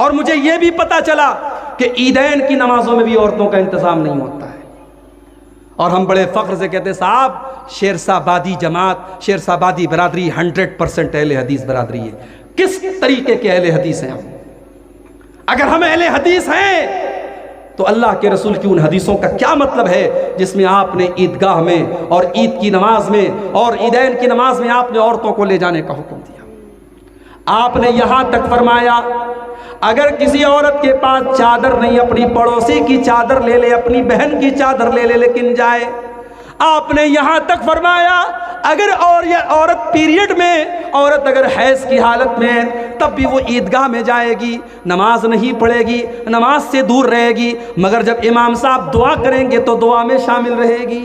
اور مجھے یہ بھی پتا چلا کہ عیدین کی نمازوں میں بھی عورتوں کا انتظام نہیں ہوتا ہے. اور ہم بڑے فخر سے کہتے ہیں صاحب شیرسابادی جماعت، شیرسابادی برادری 100% اہل حدیث برادری ہے. کس طریقے کے اہل حدیث ہیں ہم؟ اگر ہم اہل حدیث ہیں تو اللہ کے رسول کی ان حدیثوں کا کیا مطلب ہے جس میں آپ نے عیدگاہ میں اور عید کی نماز میں اور عیدین کی نماز میں آپ نے عورتوں کو لے جانے کا حکم دیا. آپ نے یہاں تک فرمایا اگر کسی عورت کے پاس چادر نہیں، اپنی پڑوسی کی چادر لے لے، اپنی بہن کی چادر لے لے لیکن جائے. آپ نے یہاں تک فرمایا اگر عورت پیریڈ میں، عورت اگر حیض کی حالت میں تب بھی وہ عیدگاہ میں جائے گی، نماز نہیں پڑھے گی، نماز سے دور رہے گی، مگر جب امام صاحب دعا کریں گے تو دعا میں شامل رہے گی.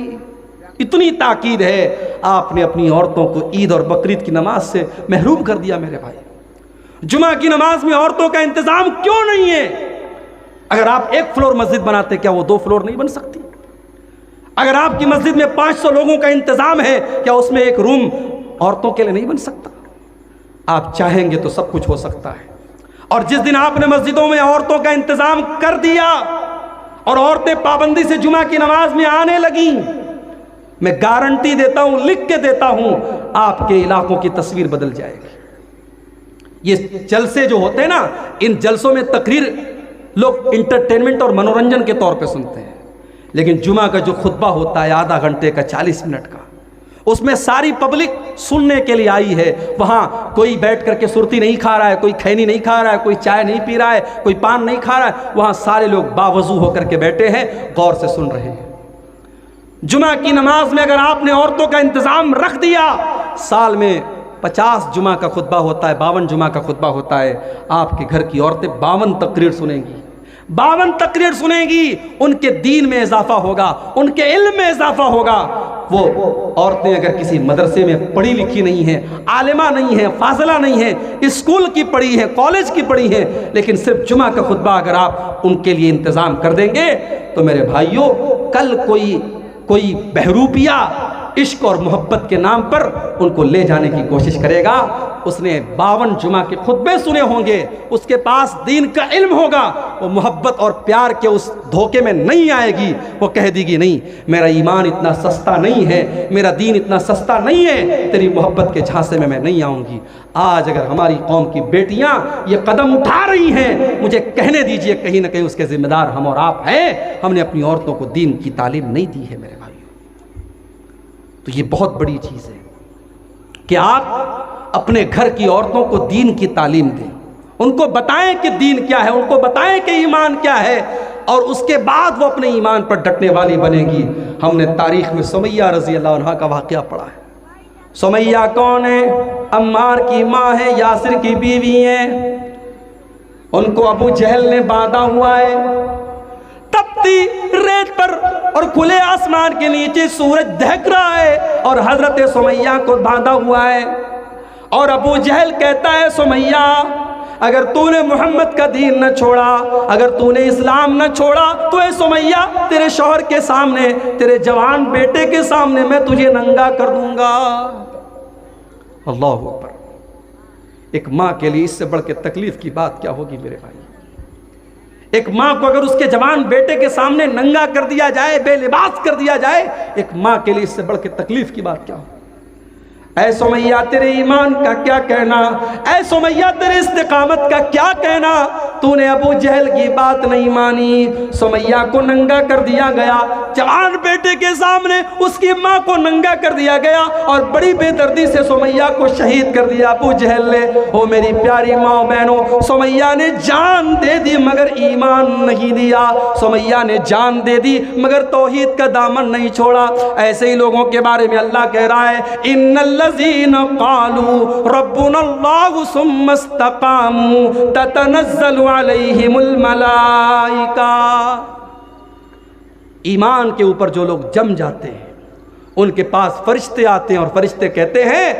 اتنی تاکید ہے. آپ نے اپنی عورتوں کو عید اور بقرعید کی نماز سے محروم کر دیا. میرے بھائی جمعہ کی نماز میں عورتوں کا انتظام کیوں نہیں ہے؟ اگر آپ 1 فلور مسجد بناتے کیا وہ 2 فلور نہیں بن سکتی؟ اگر آپ کی مسجد میں 500 لوگوں کا انتظام ہے کیا اس میں 1 روم عورتوں کے لیے نہیں بن سکتا؟ آپ چاہیں گے تو سب کچھ ہو سکتا ہے. اور جس دن آپ نے مسجدوں میں عورتوں کا انتظام کر دیا اور عورتیں پابندی سے جمعہ کی نماز میں آنے لگیں، میں گارنٹی دیتا ہوں، لکھ کے دیتا ہوں، آپ کے علاقوں کی تصویر بدل جائے گی. یہ جلسے جو ہوتے ہیں نا، ان جلسوں میں تقریر لوگ انٹرٹینمنٹ اور منورنجن کے طور پہ سنتے ہیں، لیکن جمعہ کا جو خطبہ ہوتا ہے آدھا گھنٹے کا، 40 منٹ کا، اس میں ساری پبلک سننے کے لیے آئی ہے. وہاں کوئی بیٹھ کر کے سرتی نہیں کھا رہا ہے، کوئی کھینی نہیں کھا رہا ہے، کوئی چائے نہیں پی رہا ہے، کوئی پان نہیں کھا رہا ہے. وہاں سارے لوگ باوضو ہو کر کے بیٹھے ہیں، غور سے سن رہے ہیں. جمعہ کی نماز میں اگر آپ نے عورتوں کا انتظام رکھ دیا، سال میں 50 جمعہ کا خطبہ ہوتا ہے، 52 جمعہ کا خطبہ ہوتا ہے، آپ کے گھر کی عورتیں 52 تقریر سنیں گی. 52 تقریر سنیں گی. ان کے دین میں اضافہ ہوگا، ان کے علم میں اضافہ ہوگا. وہ عورتیں اگر کسی مدرسے میں پڑھی لکھی نہیں ہیں، عالمہ نہیں ہیں، فاضلہ نہیں ہیں، اسکول کی پڑھی ہیں، کالج کی پڑھی ہیں، لیکن صرف جمعہ کا خطبہ اگر آپ ان کے لیے انتظام کر دیں گے تو میرے بھائیوں کل کوئی بہروپیہ عشق اور محبت کے نام پر ان کو لے جانے کی کوشش کرے گا. اس نے 52 جمعہ کے خطبے سنے ہوں گے، اس کے پاس دین کا علم ہوگا، وہ محبت اور پیار کے اس دھوکے میں نہیں آئے گی. وہ کہہ دے گی نہیں، میرا ایمان اتنا سستا نہیں ہے، میرا دین اتنا سستا نہیں ہے، تیری محبت کے جھانسے میں نہیں آؤں گی. آج اگر ہماری قوم کی بیٹیاں یہ قدم اٹھا رہی ہیں، مجھے کہنے دیجئے کہیں نہ کہیں اس کے ذمہ دار ہم اور آپ ہیں. ہم نے اپنی عورتوں کو دین کی تعلیم نہیں دی ہے میرے بھائی. تو یہ بہت بڑی چیز ہے کہ آپ اپنے گھر کی عورتوں کو دین کی تعلیم دیں، ان کو بتائیں کہ دین کیا ہے، ان کو بتائیں کہ ایمان کیا ہے، اور اس کے بعد وہ اپنے ایمان پر ڈٹنے والی بنے گی. ہم نے تاریخ میں سمیہ رضی اللہ عنہ کا واقعہ پڑھا ہے. سمیہ کون ہے؟ عمار کی ماں ہے، یاسر کی بیوی ہیں. ان کو ابو جہل نے باندھا ہوا ہے تپتی ریت پر اور کھلے آسمان کے نیچے سورج دہک رہا ہے، اور حضرت سمیہ کو باندھا ہوا ہے. اور ابو جہل کہتا ہے سمیہ اگر تو نے محمد کا دین نہ چھوڑا، اگر تو نے اسلام نہ چھوڑا تو اے سمیہ تیرے شوہر کے سامنے، تیرے جوان بیٹے کے سامنے میں تجھے ننگا کر دوں گا. اللہ اکبر. ایک ماں کے لیے اس سے بڑھ کے تکلیف کی بات کیا ہوگی میرے بھائی؟ ایک ماں کو اگر اس کے جوان بیٹے کے سامنے ننگا کر دیا جائے، بے لباس کر دیا جائے، ایک ماں کے لیے اس سے بڑھ کے تکلیف کی بات کیا ہو؟ اے سمیہ تیرے ایمان کا کیا کہنا، اے سمیہ تیرے استقامت کا کیا کہنا، تو نے ابو جہل کی بات نہیں مانی. سمیہ کو ننگا کر دیا گیا، جوان بیٹے کے سامنے اس کی ماں کو ننگا کر دیا گیا، اور بڑی بے دردی سے سمیہ کو شہید کر دیا ابو جہل نے. او میری پیاری ماں بہنوں، سمیہ نے جان دے دی مگر ایمان نہیں دیا. سمیہ نے جان دے دی مگر توحید کا دامن نہیں چھوڑا. ایسے ہی لوگوں کے بارے میں اللہ کہہ رہا ہے ان الذین قالوا ربنا اللہ ثم استقاموا تتنزل علیہم الملائکہ. ایمان کے اوپر جو لوگ جم جاتے ہیں ان کے پاس فرشتے آتے ہیں اور فرشتے کہتے ہیں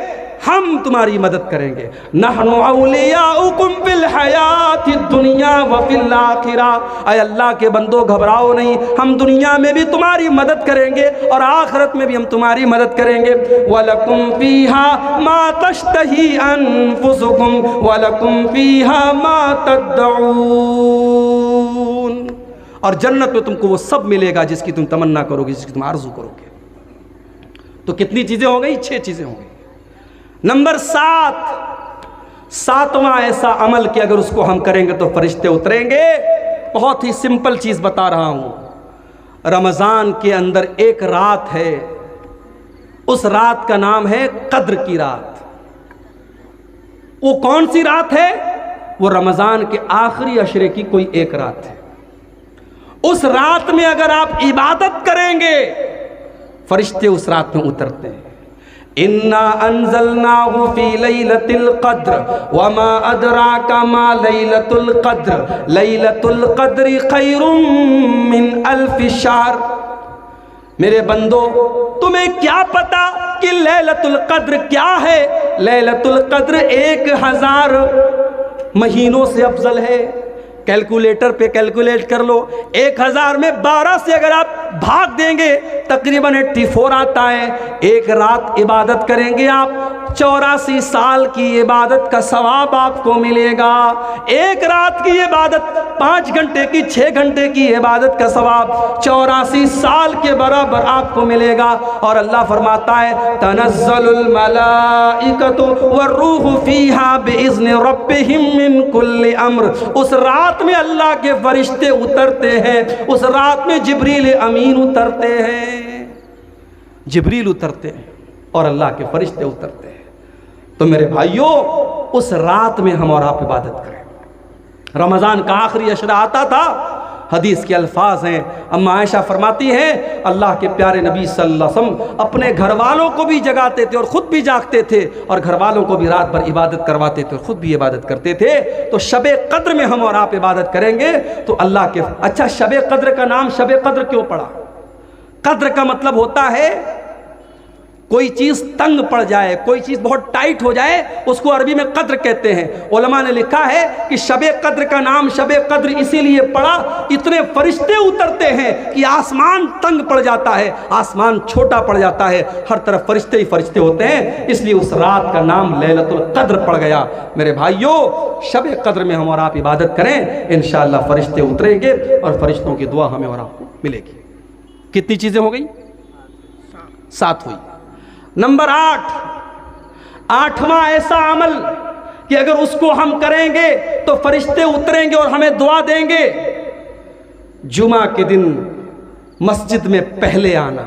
ہم تمہاری مدد کریں گے. نحن اولیاؤکم فی الحیات الدنیا وفی الآخرہ. اے اللہ کے بندو گھبراؤ نہیں، ہم دنیا میں بھی تمہاری مدد کریں گے اور آخرت میں بھی ہم تمہاری مدد کریں گے. وَلَكُمْ فِيهَا مَا تَشْتَهِي أَنفُسُكُمْ وَلَكُمْ فِيهَا مَا تَدَّعُونَ. اور جنت میں تم کو وہ سب ملے گا جس کی تم تمنا کرو گے، جس کی تم آرزو کرو گے. تو کتنی چیزیں ہو گئی؟ 6 چیزیں ہو گئی. نمبر 7، ساتواں ایسا عمل کہ اگر اس کو ہم کریں گے تو فرشتے اتریں گے. بہت ہی سمپل چیز بتا رہا ہوں. رمضان کے اندر ایک رات ہے، اس رات کا نام ہے قدر کی رات. وہ کون سی رات ہے؟ وہ رمضان کے آخری عشرے کی کوئی ایک رات ہے. اس رات میں اگر آپ عبادت کریں گے فرشتے اس رات میں اترتے ہیں. اِنَّا أَنزَلْنَاهُ فِي لَيْلَةِ الْقَدْرِ وَمَا أَدْرَاكَ مَا لَيْلَةُ الْقَدْرِ لَيْلَةُ الْقَدْرِ خَيْرٌ مِّنْ أَلْفِ شَهْرٍ. میرے بندو تمہیں کیا پتا کہ لیلۃ القدر کیا ہے؟ لیلۃ القدر 1000 مہینوں سے افضل ہے. کیلکولیٹر پہ کیلکولیٹ کر لو، 1000 میں 12 سے اگر آپ بھاگ دیں گے تقریباً 84 آتا ہے. ایک رات عبادت کریں گے آپ، 84 سال کی عبادت کا ثواب آپ کو ملے گا. ایک رات کی عبادت 5 گھنٹے کی 6 گھنٹے کی عبادت کا ثواب 84 سال کے برابر آپ کو ملے گا. اور اللہ فرماتا ہے تنزل الملائکۃ والروح فیہا بإذن ربہم من کل امر. اس رات میں اللہ کے فرشتے اترتے ہیں، اس رات میں جبریل امین اترتے ہیں. جبریل اترتے ہیں اور اللہ کے فرشتے اترتے ہیں. تو میرے بھائیوں اس رات میں ہم اور آپ عبادت کریں. رمضان کا آخری عشرہ آتا تھا، حدیث کے الفاظ ہیں، اما عائشہ فرماتی ہیں اللہ کے پیارے نبی صلی اللہ علیہ وسلم اپنے گھر والوں کو بھی جگاتے تھے اور خود بھی جاگتے تھے، اور گھر والوں کو بھی رات بھر عبادت کرواتے تھے اور خود بھی عبادت کرتے تھے. تو شب قدر میں ہم اور آپ عبادت کریں گے تو اللہ کے اچھا شب قدر کا نام شب قدر کیوں پڑا؟ قدر کا مطلب ہوتا ہے کوئی چیز تنگ پڑ جائے، کوئی چیز بہت ٹائٹ ہو جائے، اس کو عربی میں قدر کہتے ہیں. علماء نے لکھا ہے کہ شب قدر کا نام شب قدر اسی لیے پڑا، اتنے فرشتے اترتے ہیں کہ آسمان تنگ پڑ جاتا ہے، آسمان چھوٹا پڑ جاتا ہے، ہر طرف فرشتے ہی فرشتے ہوتے ہیں، اس لیے اس رات کا نام لیلۃ القدر پڑ گیا. میرے بھائیوں شب قدر میں ہم اور آپ عبادت کریں، انشاءاللہ فرشتے اتریں گے اور فرشتوں کی دعا ہمیں اور آپ کو ملے گی. کتنی چیزیں ہو گئی؟ 7 ہوئی. نمبر 8، 8واں ایسا عمل کہ اگر اس کو ہم کریں گے تو فرشتے اتریں گے اور ہمیں دعا دیں گے. جمعہ کے دن مسجد میں پہلے آنا.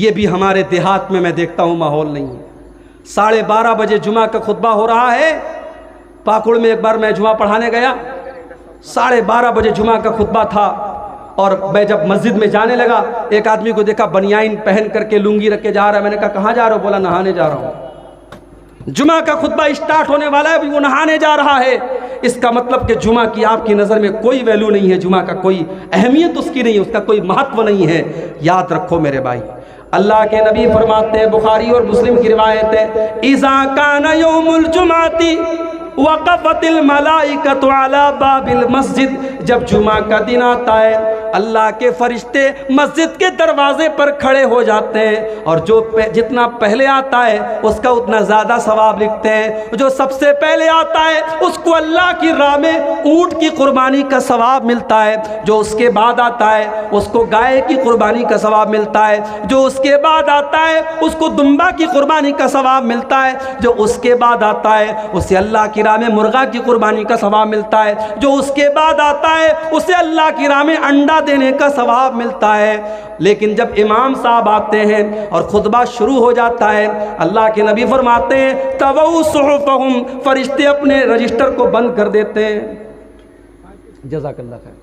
یہ بھی ہمارے دیہات میں دیکھتا ہوں ماحول نہیں ہے. 12:30 بجے جمعہ کا خطبہ ہو رہا ہے. پاکڑ میں ایک بار میں جمعہ پڑھانے گیا، 12:30 بجے جمعہ کا خطبہ تھا، اور میں جب مسجد میں جانے لگا ایک آدمی کو دیکھا بنیان پہن کر کے لنگی رکھ کے جا رہا ہے. میں نے کہا کہاں جا رہا ہو؟ بولا نہانے جا رہا ہوں. جمعہ کا خطبہ اسٹارٹ ہونے والا ہے، ابھی وہ نہانے جا رہا ہے. اس کا مطلب کہ جمعہ کی آپ کی نظر میں کوئی ویلیو نہیں ہے، جمعہ کا کوئی اہمیت اس کی نہیں ہے، اس کا کوئی مہتو نہیں ہے. یاد رکھو میرے بھائی، اللہ کے نبی فرماتے ہیں، بخاری اور مسلم کی روایت ہے، اذا کان یوم الجمعۃ وقفت الملائکۃ علی باب المسجد. جب جمعہ کا دن آتا ہے اللہ کے فرشتے مسجد کے دروازے پر کھڑے ہو جاتے ہیں، اور جو جتنا پہلے آتا ہے اس کا اتنا زیادہ ثواب لکھتے ہیں. جو سب سے پہلے آتا ہے اس کو اللہ کی راہ میں اونٹ کی قربانی کا ثواب ملتا ہے. جو اس کے بعد آتا ہے اس کو گائے کی قربانی کا ثواب ملتا ہے. جو اس کے بعد آتا ہے اس کو دمبا کی قربانی کا ثواب ملتا ہے. جو اس کے بعد آتا ہے اسے اللہ کی راہ میں مرغا کی قربانی کا ثواب ملتا ہے. جو اس کے بعد آتا ہے اسے اللہ کی راہ میں انڈا دینے کا ثواب ملتا ہے. لیکن جب امام صاحب آتے ہیں اور خطبہ شروع ہو جاتا ہے، اللہ کے نبی فرماتے ہیں طووا صحفہم، فرشتے اپنے رجسٹر کو بند کر دیتے ہیں. جزاک اللہ خیر.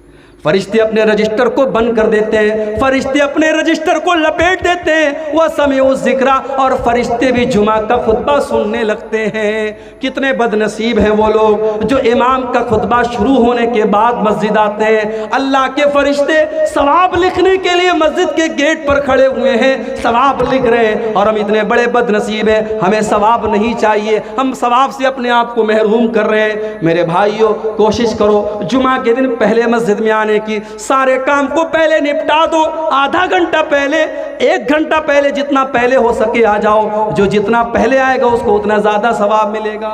فرشتے اپنے رجسٹر کو بند کر دیتے ہیں، فرشتے اپنے رجسٹر کو لپیٹ دیتے ہیں، وہ سمعوا الذکر، اور فرشتے بھی جمعہ کا خطبہ سننے لگتے ہیں۔ کتنے بد نصیب ہیں وہ لوگ جو امام کا خطبہ شروع ہونے کے بعد مسجد آتے ہیں۔ اللہ کے فرشتے ثواب لکھنے کے لیے مسجد کے گیٹ پر کھڑے ہوئے ہیں، ثواب لکھ رہے ہیں، اور ہم اتنے بڑے بد نصیب ہیں، ہمیں ثواب نہیں چاہیے، ہم ثواب سے اپنے آپ کو محروم کر رہے ہیں۔ میرے بھائیوں، کوشش کرو جمعہ کے دن پہلے مسجد میں آنے کی، سارے کام کو پہلے نپٹا دو، آدھا گھنٹہ پہلے، 1 گھنٹہ پہلے، جتنا پہلے ہو سکے آ جاؤ، جو جتنا پہلے آئے گا اس کو اتنا زیادہ ثواب ملے گا۔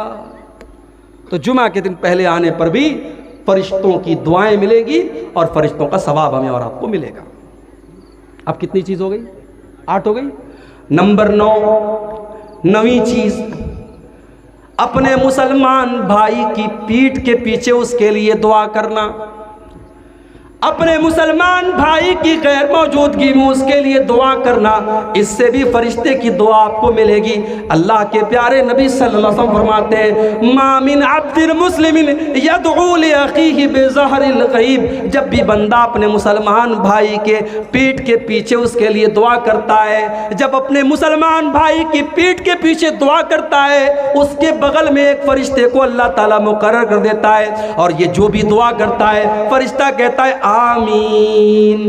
تو جمعہ کے دن پہلے آنے پر بھی فرشتوں کی دعائیں ملے گی اور فرشتوں کا ثواب ہمیں اور آپ کو ملے گا۔ اب کتنی چیز ہو گئی؟ 8 ہو گئی۔ نمبر 9، 9ویں چیز، اپنے مسلمان بھائی کی پیٹھ کے پیچھے اس کے لیے دعا کرنا۔ اپنے مسلمان بھائی کی غیر موجودگی میں اس کے لیے دعا کرنا، اس سے بھی فرشتے کی دعا آپ کو ملے گی۔ اللہ کے پیارے نبی صلی اللہ علیہ وسلم فرماتے ہیں، ما من عبد مسلم یدعو لاخیہ بظہر الغیب، جب بھی بندہ اپنے مسلمان بھائی کے پیٹھ کے پیچھے اس کے لیے دعا کرتا ہے، جب اپنے مسلمان بھائی کی پیٹھ کے پیچھے دعا کرتا ہے، اس کے بغل میں ایک فرشتے کو اللہ تعالیٰ مقرر کر دیتا ہے، اور یہ جو بھی دعا کرتا ہے فرشتہ کہتا ہے آمین۔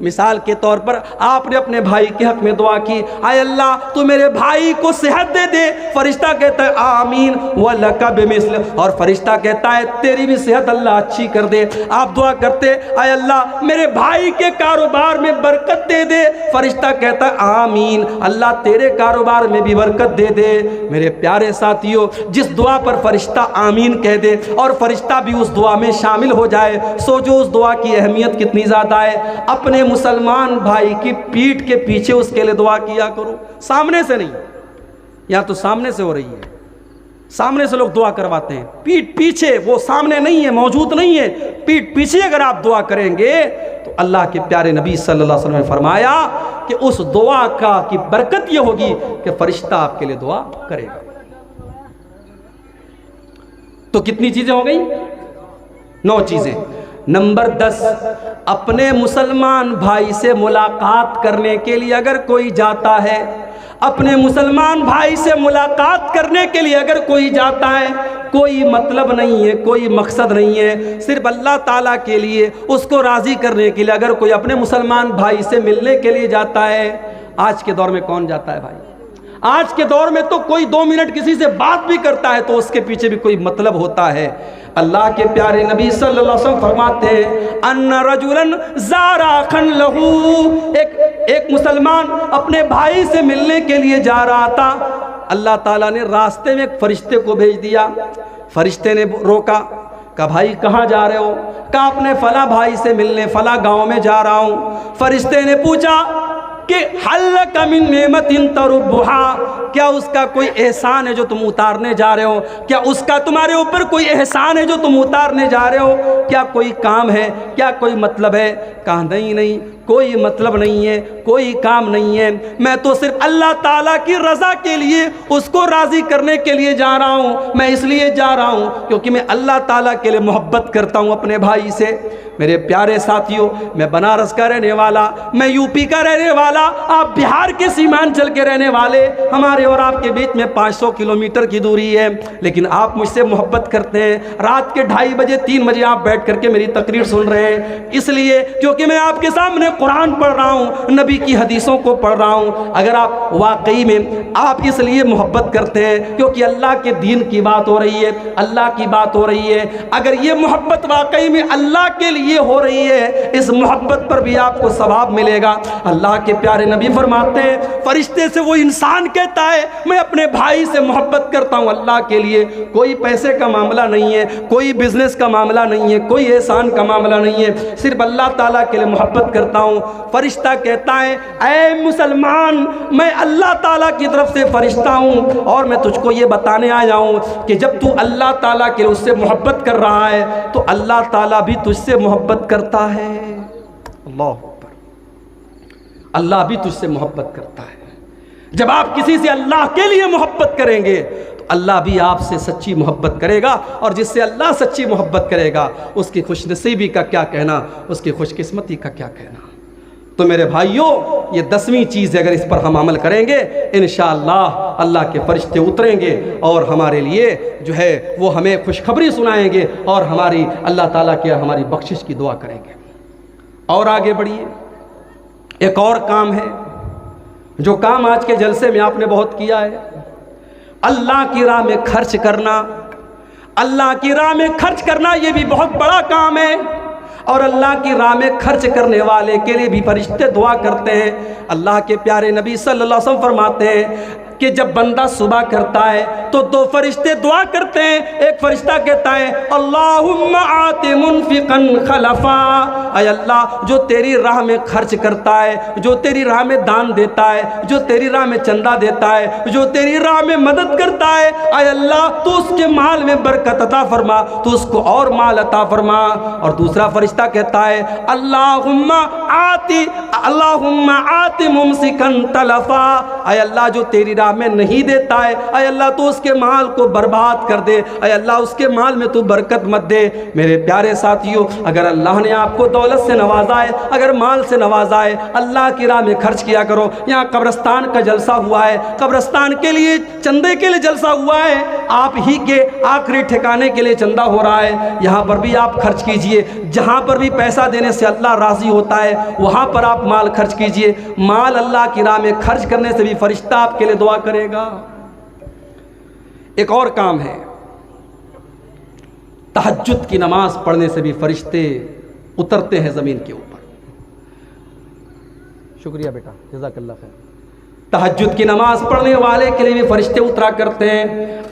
مثال کے طور پر آپ نے اپنے بھائی کے حق میں دعا کی، اے اللہ تو میرے بھائی کو صحت دے دے، فرشتہ کہتا ہے آمین وَلَكَ بِمِثْلِ، اور فرشتہ کہتا ہے تیری بھی صحت اللہ اچھی کر دے۔ آپ دعا کرتے اے اللہ میرے بھائی کے کاروبار میں برکت دے دے، فرشتہ کہتا ہے آمین اللہ تیرے کاروبار میں بھی برکت دے دے۔ میرے پیارے ساتھیوں، جس دعا پر فرشتہ آمین کہہ دے اور فرشتہ بھی اس دعا میں شامل ہو جائے، سوچو اس دعا کی اہمیت کتنی زیادہ ہے۔ اپنے مسلمان بھائی کی پیٹھ کے پیچھے اس کے لیے دعا کیا کرو، سامنے سے نہیں۔ یہاں تو سامنے سے ہو رہی ہے، سامنے سے لوگ دعا کرواتے ہیں، پیٹھ پیچھے، وہ سامنے نہیں ہے، موجود نہیں ہے، پیٹھ پیچھے اگر آپ دعا کریں گے تو اللہ کے پیارے نبی صلی اللہ علیہ وسلم نے فرمایا کہ اس دعا کی برکت یہ ہوگی کہ فرشتہ آپ کے لیے دعا کرے گا۔ تو کتنی چیزیں ہو گئی؟ 9 چیزیں۔ نمبر 10، اپنے مسلمان بھائی سے ملاقات کرنے کے لیے اگر کوئی جاتا ہے، اپنے مسلمان بھائی سے ملاقات کرنے کے لیے اگر کوئی جاتا ہے، کوئی مطلب نہیں ہے، کوئی مقصد نہیں ہے، صرف اللہ تعالیٰ کے لیے اس کو راضی کرنے کے لیے اگر کوئی اپنے مسلمان بھائی سے ملنے کے لیے جاتا ہے۔ آج کے دور میں کون جاتا ہے بھائی؟ آج کے دور میں تو کوئی 2 منٹ کسی سے بات بھی کرتا ہے تو اس کے پیچھے بھی کوئی مطلب ہوتا ہے۔ اللہ کے پیارے نبی صلی اللہ علیہ وسلم فرماتے ہیں ان رجلا زار اخا له، ایک مسلمان اپنے بھائی سے ملنے کے لیے جا رہا تھا، اللہ تعالیٰ نے راستے میں ایک فرشتے کو بھیج دیا۔ فرشتے نے روکا، کہا بھائی کہاں جا رہے ہو؟ کہا اپنے فلاں بھائی سے ملنے فلاں گاؤں میں جا رہا ہوں۔ فرشتے نے پوچھا کہ حل لک من نعمت تربھا، کیا اس کا کوئی احسان ہے جو تم اتارنے جا رہے ہو؟ کیا اس کا تمہارے اوپر کوئی احسان ہے جو تم اتارنے جا رہے ہو؟ کیا کوئی کام ہے؟ کیا کوئی مطلب ہے؟ کہا نہیں، کوئی مطلب نہیں ہے، کوئی کام نہیں ہے، میں تو صرف اللہ تعالیٰ کی رضا کے لیے اس کو راضی کرنے کے لیے جا رہا ہوں۔ میں اس لیے جا رہا ہوں کیونکہ میں اللہ تعالیٰ کے لیے محبت کرتا ہوں اپنے بھائی سے۔ میرے پیارے ساتھیوں، میں بنارس کا رہنے والا، میں یو پی کا رہنے والا، آپ بہار کے سیمانچل کے رہنے والے، ہمارے اور آپ کے بیچ میں 500 کلومیٹر کی دوری ہے، لیکن آپ مجھ سے محبت کرتے ہیں۔ رات کے 2:30 بجے 3 بجے آپ بیٹھ کر کے میری تقریر سن رہے ہیں، اس لیے کیونکہ میں آپ کے سامنے قرآن پڑھ رہا ہوں، نبی کی حدیثوں کو پڑھ رہا ہوں۔ اگر آپ واقعی میں آپ اس لیے محبت کرتے ہیں کیونکہ اللہ کے دین کی بات ہو رہی ہے، اللہ کی بات ہو رہی ہے، اگر یہ محبت واقعی میں اللہ کے لیے ہو رہی ہے، اس محبت پر بھی آپ کو ثواب ملے گا۔ اللہ کے پیارے نبی فرماتے ہیں فرشتے سے وہ انسان کہتا ہے میں اپنے بھائی سے محبت کرتا ہوں اللہ کے لیے، کوئی پیسے کا معاملہ نہیں ہے، کوئی بزنس کا معاملہ نہیں ہے، کوئی احسان کا معاملہ نہیں ہے، صرف اللہ تعالیٰ کے لیے محبت کرتا ہوں۔ فرشتہ کہتا ہے اے مسلمان، میں اللہ تعالیٰ کی طرف سے فرشتہ ہوں اور میں تجھ کو یہ بتانے آیا ہوں کہ جب تو اللہ تعالیٰ کے لیے اس سے محبت کر رہا ہے تو اللہ تعالیٰ بھی تجھ سے محبت کرتا ہے۔ اللہ اکبر، اللہ بھی تجھ سے محبت کرتا ہے۔ جب آپ کسی سے اللہ کے لیے محبت کریں گے تو اللہ بھی آپ سے سچی محبت کرے گا، اور جس سے اللہ سچی محبت کرے گا اس کی خوش نصیبی کا کیا کہنا، اس کی خوش قسمتی کا کیا کہنا۔ تو میرے بھائیوں، یہ 10ویں چیز ہے، اگر اس پر ہم عمل کریں گے انشاءاللہ اللہ کے فرشتے اتریں گے اور ہمارے لیے جو ہے وہ ہمیں خوشخبری سنائیں گے اور ہماری اللہ تعالیٰ کے ہماری بخشش کی دعا کریں گے۔ اور آگے بڑھیے، ایک اور کام ہے جو کام آج کے جلسے میں آپ نے بہت کیا ہے، اللہ کی راہ میں خرچ کرنا۔ اللہ کی راہ میں خرچ کرنا یہ بھی بہت بڑا کام ہے، اور اللہ کی راہ میں خرچ کرنے والے کے لیے بھی فرشتے دعا کرتے ہیں۔ اللہ کے پیارے نبی صلی اللہ علیہ وسلم فرماتے ہیں کہ جب بندہ صبح کرتا ہے تو 2 فرشتے دعا کرتے ہیں۔ ایک فرشتہ کہتا ہے اللہم آت منفقا خلفا، اے اللہ جو تیری راہ میں خرچ کرتا ہے، جو تیری راہ میں دان دیتا ہے، جو تیری راہ میں چندہ دیتا ہے، جو تیری راہ میں مدد کرتا ہے، اے اللہ تو اس کے مال میں برکت عطا فرما، تو اس کو اور مال عطا فرما۔ اور دوسرا فرشتہ کہتا ہے اللہم آت ممسکا تلفا، اے اللہ جو تیری راہ میں نہیں دیتا ہے، اے اللہ تو اس کے مال کو برباد کر دے، اے اللہ اس کے مال میں تو برکت مت دے۔ میرے پیارے ساتھیوں، اگر اللہ نے آپ کو دولت سے نوازا ہے، اگر مال سے نوازا ہے، اللہ کی راہ میں خرچ کیا کرو۔ یہاں قبرستان کا جلسہ ہوا ہے، قبرستان کے لیے چندے کے لیے جلسہ ہوا ہے، آپ ہی کے آخری ٹھکانے کے لیے چندہ ہو رہا ہے، یہاں پر بھی آپ خرچ کیجئے۔ جہاں پر بھی پیسہ دینے سے اللہ راضی ہوتا ہے وہاں پر آپ مال خرچ کیجئے۔ مال اللہ کی راہ میں خرچ کرنے سے بھی فرشتہ آپ کے لیے دعا کرے گا۔ ایک اور کام ہے، تہجد کی نماز پڑھنے سے بھی فرشتے اترتے ہیں زمین کے اوپر۔ شکریہ بیٹا، جزاک اللہ خیر۔ تہجد کی نماز پڑھنے والے کے لیے بھی فرشتے اترا کرتے ہیں۔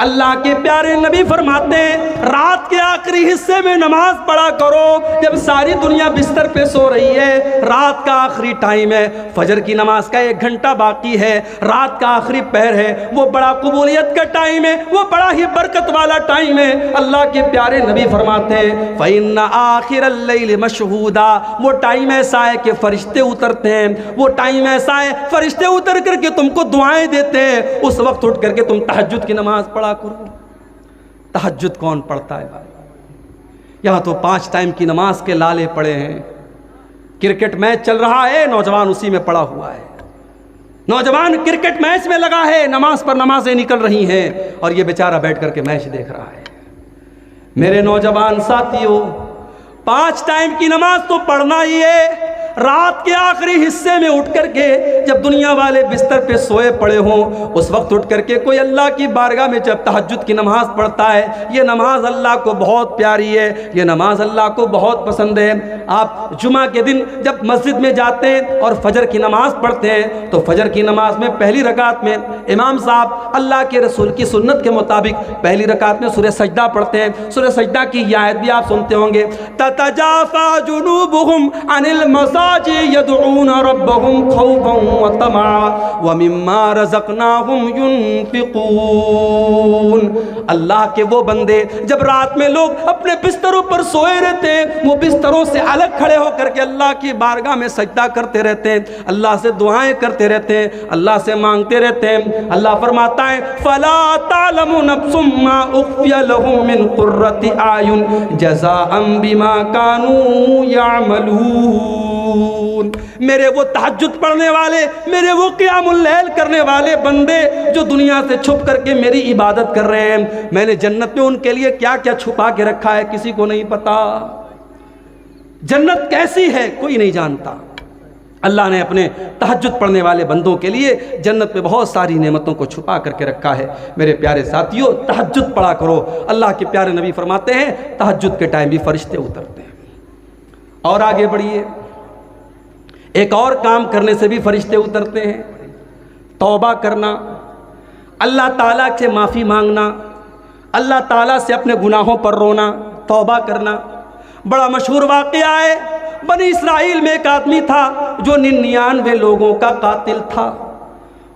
اللہ کے پیارے نبی فرماتے ہیں رات کے آخری حصے میں نماز پڑھا کرو، جب ساری دنیا بستر پہ سو رہی ہے، رات کا آخری ٹائم ہے، فجر کی نماز کا 1 گھنٹہ باقی ہے، رات کا آخری پہر ہے، وہ بڑا قبولیت کا ٹائم ہے، وہ بڑا ہی برکت والا ٹائم ہے۔ اللہ کے پیارے نبی فرماتے ہیں فَإِنَّ آخِرَ اللَّيْلِ مَشْهُودًا، وہ ٹائم ایسا ہے کہ فرشتے اترتے ہیں، وہ ٹائم ایسا ہے فرشتے اتر کر کے تم کو دعائیں دیتے ہیں، اس وقت اٹھ کر کے تم تہجد کی نماز پڑھا کرو۔ تہجد کون پڑھتا ہے بھائی؟ یہاں تو 5 ٹائم کی نماز کے لالے پڑے ہیں، کرکٹ میچ چل رہا ہے، نوجوان اسی میں پڑا ہوا ہے، نوجوان کرکٹ میچ میں لگا ہے، نماز پر نمازیں نکل رہی ہیں اور یہ بیچارہ بیٹھ کر کے میچ دیکھ رہا ہے۔ میرے نوجوان ساتھیوں، 5 ٹائم کی نماز تو پڑھنا ہی ہے۔ رات کے آخری حصے میں اٹھ کر کے جب دنیا والے بستر پہ سوئے پڑے ہوں، اس وقت اٹھ کر کے کوئی اللہ کی بارگاہ میں جب تہجد کی نماز پڑھتا ہے، یہ نماز اللہ کو بہت پیاری ہے، یہ نماز اللہ کو بہت پسند ہے۔ آپ جمعہ کے دن جب مسجد میں جاتے ہیں اور فجر کی نماز پڑھتے ہیں تو فجر کی نماز میں پہلی رکعت میں امام صاحب اللہ کے رسول کی سنت کے مطابق پہلی رکعت میں سورہ سجدہ پڑھتے ہیں۔ سورہ سجدہ کی یہ آیت بھی آپ سنتے ہوں گے، تتجافا جنوبہم عن المساجد يدعون ربهم خوفا وطمعا ومما رزقناهم ينفقون۔ اللہ کے وہ بندے جب رات میں لوگ اپنے بستروں پر سوئے رہتے ہیں، وہ بستروں سے الگ کھڑے ہو کر کے اللہ کی بارگاہ میں سجدہ کرتے رہتے ہیں، اللہ سے دعائیں کرتے رہتے ہیں، اللہ سے مانگتے رہتے ہیں۔ اللہ فرماتا ہے فلا تعلم نفس ما اخفی لهم من قرة اعین جزاء بما كانوا يعملون۔ میرے وہ تہجد پڑھنے والے، میرے وہ قیام اللیل کرنے والے بندے جو دنیا سے چھپ کر کے میری عبادت کر رہے ہیں، میں نے جنت میں ان کے لیے کیا کیا چھپا کے رکھا ہے کسی کو نہیں پتا۔ جنت کیسی ہے کوئی نہیں جانتا۔ اللہ نے اپنے تہجد پڑھنے والے بندوں کے لیے جنت میں بہت ساری نعمتوں کو چھپا کر کے رکھا ہے۔ میرے پیارے ساتھیوں، تہجد پڑھا کرو۔ اللہ کے پیارے نبی فرماتے ہیں تہجد کے ٹائم بھی فرشتے اترتے ہیں۔ اور آگے بڑھیے، ایک اور کام کرنے سے بھی فرشتے اترتے ہیں، توبہ کرنا، اللہ تعالیٰ سے معافی مانگنا، اللہ تعالیٰ سے اپنے گناہوں پر رونا، توبہ کرنا۔ بڑا مشہور واقعہ ہے، بنی اسرائیل میں ایک آدمی تھا جو 99 لوگوں کا قاتل تھا۔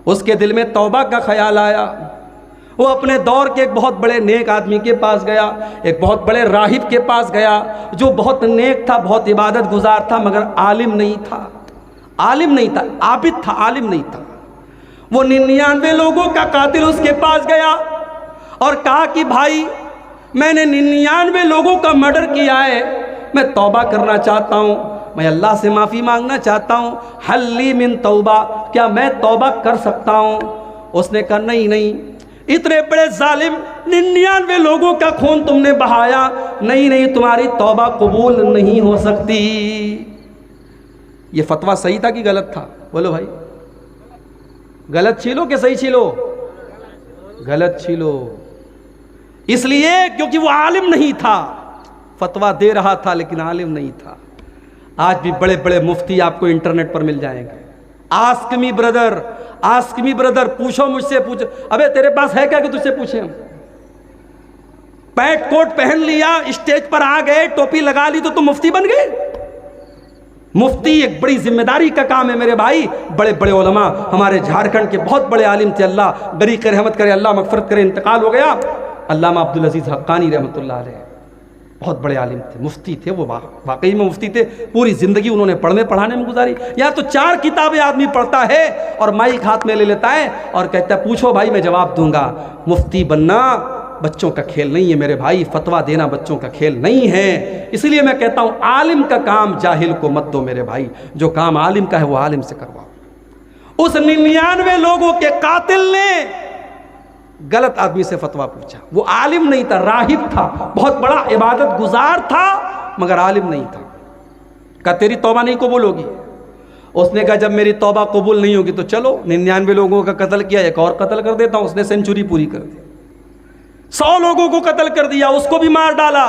اس کے دل میں توبہ کا خیال آیا، وہ اپنے دور کے ایک بہت بڑے نیک آدمی کے پاس گیا، ایک بہت بڑے راہب کے پاس گیا جو بہت نیک تھا، بہت عبادت گزار تھا، مگر عالم نہیں تھا، عالم نہیں تھا، عابد تھا، عالم نہیں تھا۔ وہ 99 لوگوں کا قاتل اس کے پاس گیا اور کہا کہ بھائی میں نے 99 لوگوں کا مرڈر کیا ہے، میں توبہ کرنا چاہتا ہوں، میں اللہ سے معافی مانگنا چاہتا ہوں، حل لی من توبہ، کیا میں توبہ کر سکتا ہوں؟ اس نے کہا نہیں نہیں، اتنے بڑے ظالم 99 لوگوں کا خون تم نے بہایا، نہیں نہیں، تمہاری توبہ قبول نہیں ہو سکتی۔ یہ فتویٰ صحیح تھا کہ غلط تھا؟ بولو بھائی، غلط چھیلو کہ صحیح چھیلو؟ غلط چھیلو، اس لیے کیونکہ وہ عالم نہیں تھا، فتویٰ دے رہا تھا لیکن عالم نہیں تھا۔ آج بھی بڑے بڑے مفتی آپ کو انٹرنیٹ پر مل جائیں گے، ask me brother, ask me brother, پوچھو مجھ سے، پوچھو، ابے تیرے پاس ہے کیا کہ تجھ سے پوچھیں؟ ہم پینٹ کوٹ پہن لیا، اسٹیج پر آ گئے، ٹوپی لگا لی تو تم مفتی بن گئے؟ مفتی ایک بڑی ذمہ داری کا کام ہے میرے بھائی۔ بڑے بڑے علماء ہمارے جھارکھنڈ کے بہت بڑے عالم تھے، اللہ غریق رحمت کرے، اللہ مغفرت کرے، انتقال ہو گیا، علامہ عبدالعزیز حقانی رحمۃ اللہ علیہ، بہت بڑے عالم تھے، مفتی تھے وہ، واقعی میں مفتی تھے، پوری زندگی انہوں نے پڑھنے پڑھانے میں گزاری۔ یا تو 4 کتابیں آدمی پڑھتا ہے اور مائک ہاتھ میں لے لیتا ہے اور کہتا ہے پوچھو بھائی میں جواب دوں گا۔ مفتی بننا بچوں کا کھیل نہیں ہے میرے بھائی، فتویٰ دینا بچوں کا کھیل نہیں ہے۔ اس لیے میں کہتا ہوں عالم کا کام جاہل کو مت دو میرے بھائی، جو کام عالم کا ہے وہ عالم سے کرواؤ۔ اس 99 لوگوں کے قاتل نے غلط آدمی سے فتویٰ پوچھا، وہ عالم نہیں تھا، راہب تھا، بہت بڑا عبادت گزار تھا مگر عالم نہیں تھا۔ کہا تیری توبہ نہیں قبول ہوگی۔ اس نے کہا جب میری توبہ قبول نہیں ہوگی تو چلو 99 لوگوں کا قتل کیا، ایک اور قتل کر دیتا ہوں۔ اس نے سینچری پوری کر دی، 100 لوگوں کو قتل کر دیا، اس کو بھی مار ڈالا،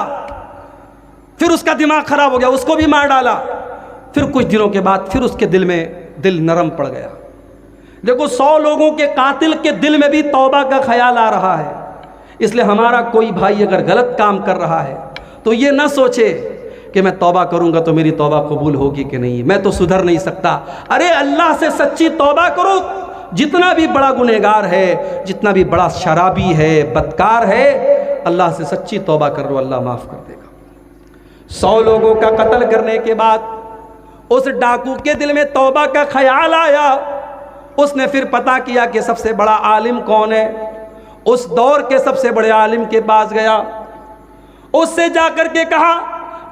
پھر اس کا دماغ خراب ہو گیا، اس کو بھی مار ڈالا۔ پھر کچھ دنوں کے بعد پھر اس کے دل میں دل نرم پڑ گیا۔ دیکھو 100 لوگوں کے قاتل کے دل میں بھی توبہ کا خیال آ رہا ہے۔ اس لیے ہمارا کوئی بھائی اگر غلط کام کر رہا ہے تو یہ نہ سوچے کہ میں توبہ کروں گا تو میری توبہ قبول ہوگی کہ نہیں، میں تو سدھر نہیں سکتا۔ ارے اللہ سے سچی توبہ کرو، جتنا بھی بڑا گنہگار ہے، جتنا بھی بڑا شرابی ہے، بدکار ہے، اللہ سے سچی توبہ کر لو، اللہ معاف کر دے گا۔ 100 لوگوں کا قتل کرنے کے بعد اس ڈاکو کے دل میں توبہ کا خیال آیا۔ اس نے پھر پتہ کیا کہ سب سے بڑا عالم کون ہے، اس دور کے سب سے بڑے عالم کے پاس گیا، اس سے جا کر کے کہا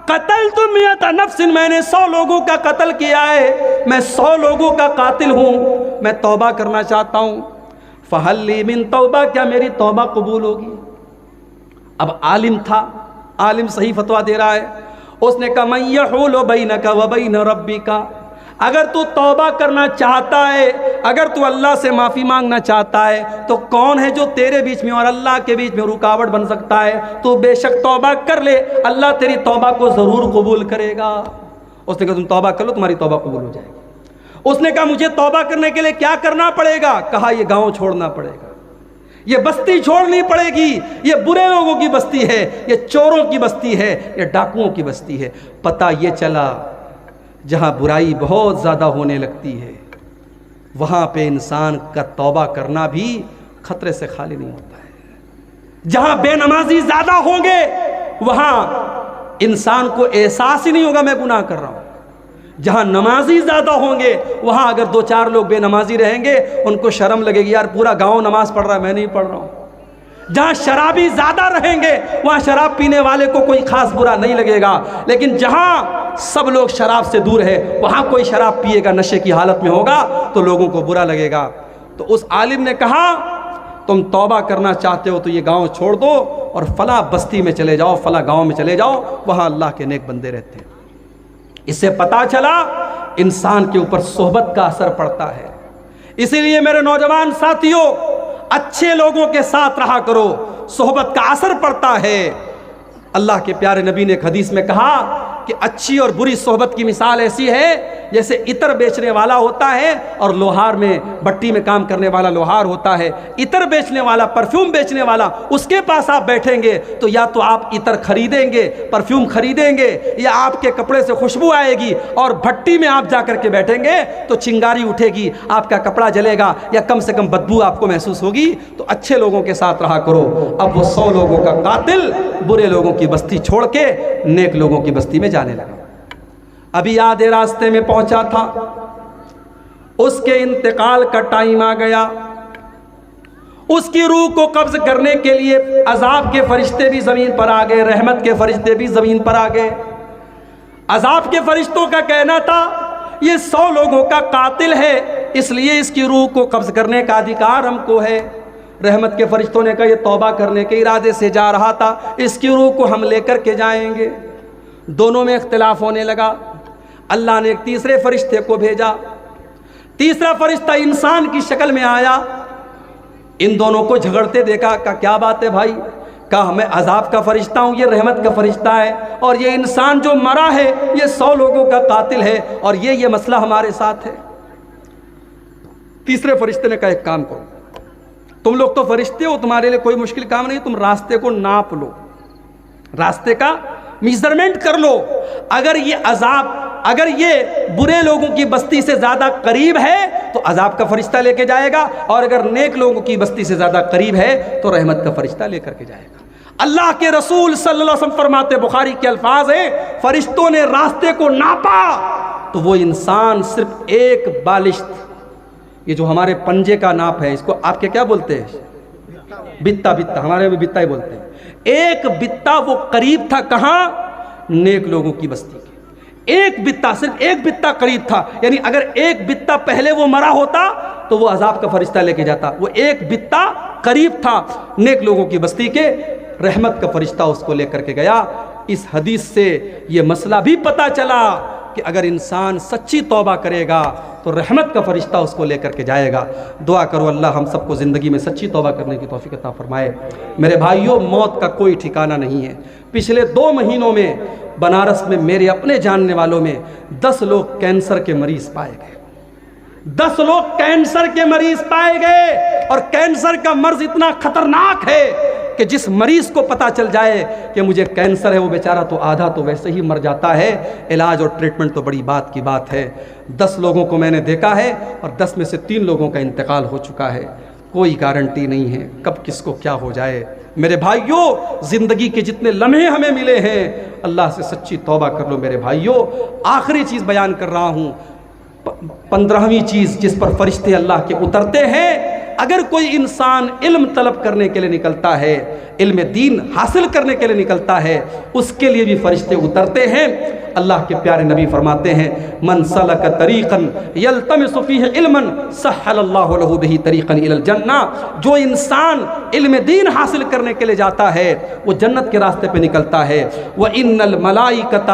قتلت 100 نفس، میں نے 100 لوگوں کا قتل کیا ہے، میں 100 لوگوں کا قاتل ہوں، میں توبہ کرنا چاہتا ہوں، فہل لی من توبہ، کیا میری توبہ قبول ہوگی؟ اب عالم تھا، عالم صحیح فتویٰ دے رہا ہے۔ اس نے کہا من یحول بینک وبین ربک، اگر تو توبہ کرنا چاہتا ہے، اگر تو اللہ سے معافی مانگنا چاہتا ہے تو کون ہے جو تیرے بیچ میں اور اللہ کے بیچ میں رکاوٹ بن سکتا ہے؟ تو بے شک توبہ کر لے، اللہ تیری توبہ کو ضرور قبول کرے گا۔ اس نے کہا تم توبہ کر لو، تمہاری توبہ قبول ہو جائے گی۔ اس نے کہا مجھے توبہ کرنے کے لیے کیا کرنا پڑے گا؟ کہا یہ گاؤں چھوڑنا پڑے گا، یہ بستی چھوڑنی پڑے گی، یہ برے لوگوں کی بستی ہے، یہ چوروں کی بستی ہے، یہ ڈاکوؤں کی بستی ہے۔ پتہ یہ چلا جہاں برائی بہت زیادہ ہونے لگتی ہے وہاں پہ انسان کا توبہ کرنا بھی خطرے سے خالی نہیں ہوتا ہے۔ جہاں بے نمازی زیادہ ہوں گے وہاں انسان کو احساس ہی نہیں ہوگا میں گناہ کر رہا ہوں۔ جہاں نمازی زیادہ ہوں گے وہاں اگر 2-4 لوگ بے نمازی رہیں گے ان کو شرم لگے گی، یار پورا گاؤں نماز پڑھ رہا ہے میں نہیں پڑھ رہا ہوں۔ جہاں شرابی زیادہ رہیں گے وہاں شراب پینے والے کو کوئی خاص برا نہیں لگے گا، لیکن جہاں سب لوگ شراب سے دور ہے وہاں کوئی شراب پیے گا، نشے کی حالت میں ہوگا تو لوگوں کو برا لگے گا۔ تو اس عالم نے کہا تم توبہ کرنا چاہتے ہو تو یہ گاؤں چھوڑ دو اور فلاں بستی میں چلے جاؤ، فلاں گاؤں میں چلے جاؤ، وہاں اللہ کے نیک بندے رہتے ہیں۔ اس سے پتہ چلا انسان کے اوپر صحبت کا اثر پڑتا ہے۔ اسی لیے میرے نوجوان ساتھیوں اچھے لوگوں کے ساتھ رہا کرو، صحبت کا اثر پڑتا ہے۔ اللہ کے پیارے نبی نے ایک حدیث میں کہا کہ اچھی اور بری صحبت کی مثال ایسی ہے جیسے عطر بیچنے والا ہوتا ہے اور لوہار میں بٹی میں کام کرنے والا لوہار ہوتا ہے۔ عطر بیچنے والا، پرفیوم بیچنے والا، اس کے پاس آپ بیٹھیں گے تو یا تو آپ عطر خریدیں گے، پرفیوم خریدیں گے، یا آپ کے کپڑے سے خوشبو آئے گی، اور بھٹی میں آپ جا کر کے بیٹھیں گے تو چنگاری اٹھے گی، آپ کا کپڑا جلے گا یا کم سے کم بدبو آپ کو محسوس ہوگی۔ تو اچھے لوگوں کے ساتھ رہا کرو۔ اب وہ 100 لوگوں کا قاتل برے لوگوں کی بستی چھوڑ کے نیک لوگوں کی بستی میں جانے لگا۔ ابھی آدھے راستے میں پہنچا تھا، اس کے انتقال کا ٹائم آ گیا۔ اس کی روح کو قبض کرنے کے لیے عذاب کے فرشتے بھی زمین پر آ گئے، رحمت کے فرشتے بھی زمین پر آ گئے۔ عذاب کے فرشتوں کا کہنا تھا یہ 100 لوگوں کا قاتل ہے، اس لیے اس کی روح کو قبض کرنے کا ادھیکار ہم کو ہے۔ رحمت کے فرشتوں نے کہا یہ توبہ کرنے کے ارادے سے جا رہا تھا، اس کی روح کو ہم لے کر کے جائیں گے۔ دونوں میں اختلاف ہونے لگا۔ اللہ نے ایک تیسرے فرشتے کو بھیجا، تیسرا فرشتہ انسان کی شکل میں آیا، ان دونوں کو جھگڑتے دیکھا، کہا کیا بات ہے بھائی؟ کہا میں عذاب کا فرشتہ ہوں، یہ رحمت کا فرشتہ ہے، اور یہ انسان جو مرا ہے یہ 100 لوگوں کا قاتل ہے، اور یہ مسئلہ ہمارے ساتھ ہے۔ تیسرے فرشتے نے کہا ایک کام کرو، تم لوگ تو فرشتے ہو، تمہارے لیے کوئی مشکل کام نہیں، تم راستے کو ناپ لو، راستے کا میزرمنٹ کر لو، اگر یہ برے لوگوں کی بستی سے زیادہ قریب ہے تو عذاب کا فرشتہ لے کے جائے گا، اور اگر نیک لوگوں کی بستی سے زیادہ قریب ہے تو رحمت کا فرشتہ لے کر کے جائے گا۔ اللہ کے رسول صلی اللہ علیہ وسلم فرماتے، بخاری کے الفاظ ہیں، فرشتوں نے راستے کو ناپا تو وہ انسان صرف ایک بالشت، یہ جو ہمارے پنجے کا ناپ ہے، اس کو آپ کے کیا بولتے ہیں؟ بتا، ہمارے میں بتا ہی بولتے ہیں۔ ایک بتا وہ قریب تھا، کہاں؟ نیک لوگوں کی بستی کے۔ ایک بتا، صرف ایک بتا قریب تھا، یعنی اگر ایک بتا پہلے وہ مرا ہوتا تو وہ عذاب کا فرشتہ لے کے جاتا، وہ ایک بتا قریب تھا نیک لوگوں کی بستی کے، رحمت کا فرشتہ اس کو لے کر کے گیا۔ اس حدیث سے یہ مسئلہ بھی پتہ چلا کہ اگر انسان سچی توبہ کرے گا تو رحمت کا فرشتہ اس کو لے کر کے جائے گا۔ دعا کرو اللہ ہم سب کو زندگی میں سچی توبہ کرنے کی توفیق عطا فرمائے۔ میرے بھائیوں، موت کا کوئی ٹھکانہ نہیں ہے۔ پچھلے 2 مہینوں میں بنارس میں میرے اپنے جاننے والوں میں 10 لوگ کینسر کے مریض پائے گئے، 10 لوگ کینسر کے مریض پائے گئے، اور کینسر کا مرض اتنا خطرناک ہے کہ جس مریض کو پتہ چل جائے کہ مجھے کینسر ہے وہ بیچارہ تو آدھا تو ویسے ہی مر جاتا ہے۔ علاج اور ٹریٹمنٹ تو بڑی بات کی بات ہے۔ 10 لوگوں کو میں نے دیکھا ہے، اور 10 میں سے 3 لوگوں کا انتقال ہو چکا ہے۔ کوئی گارنٹی نہیں ہے کب کس کو کیا ہو جائے۔ میرے بھائیوں، زندگی کے جتنے لمحے ہمیں ملے ہیں اللہ سے سچی توبہ کر لو میرے بھائیوں۔ آخری چیز بیان کر رہا ہوں، 15ویں چیز جس پر فرشتے اللہ کے اترتے ہیں، اگر کوئی انسان علم طلب کرنے کے لیے نکلتا ہے، علم دین حاصل کرنے کے لیے نکلتا ہے، اس کے لیے بھی فرشتے اترتے ہیں۔ اللہ کے پیارے نبی فرماتے ہیں، من سلک طریقا یلتمس فیہ علما سہل اللہ لہ بہ طریقا الی الجنہ۔ جو انسان علم دین حاصل کرنے کے لیے جاتا ہے وہ جنت کے راستے پہ نکلتا ہے۔ وَإِنَّ الْمَلَائِكَةَ،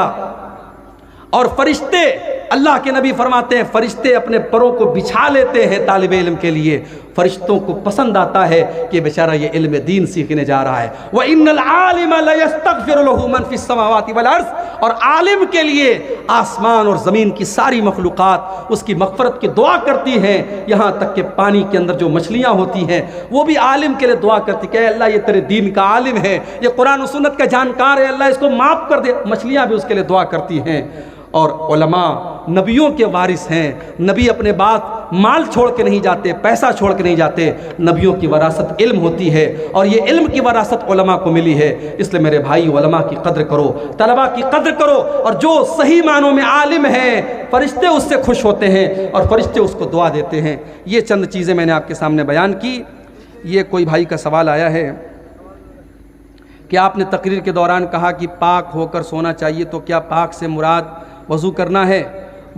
اور فرشتے، اللہ کے نبی فرماتے ہیں فرشتے اپنے پروں کو بچھا لیتے ہیں طالب علم کے لیے۔ فرشتوں کو پسند آتا ہے کہ بیچارہ یہ علم دین سیکھنے جا رہا ہے۔ وَإِنَّ الْعَالِمَ لَيَسْتَغْفِرُ لَهُ مَنْ فِي السَّمَاوَاتِ وَالْأَرْضِ، اور عالم کے لیے آسمان اور زمین کی ساری مخلوقات اس کی مغفرت کی دعا کرتی ہیں، یہاں تک کہ پانی کے اندر جو مچھلیاں ہوتی ہیں وہ بھی عالم کے لیے دعا کرتی کہ اے اللہ یہ تیرے دین کا عالم ہے، یہ قرآن و سنت کا جانکار ہے، اللہ اس کو معاف کر دے۔ مچھلیاں بھی اس کے لیے دعا کرتی ہیں۔ اور علماء نبیوں کے وارث ہیں، نبی اپنے بات مال چھوڑ کے نہیں جاتے، پیسہ چھوڑ کے نہیں جاتے، نبیوں کی وراثت علم ہوتی ہے، اور یہ علم کی وراثت علماء کو ملی ہے۔ اس لیے میرے بھائی علماء کی قدر کرو، طلباء کی قدر کرو، اور جو صحیح معنوں میں عالم ہیں فرشتے اس سے خوش ہوتے ہیں اور فرشتے اس کو دعا دیتے ہیں۔ یہ چند چیزیں میں نے آپ کے سامنے بیان کی۔ یہ کوئی بھائی کا سوال آیا ہے کہ آپ نے تقریر کے دوران کہا کہ پاک ہو کر سونا چاہیے، تو کیا پاک سے مراد وضو کرنا ہے؟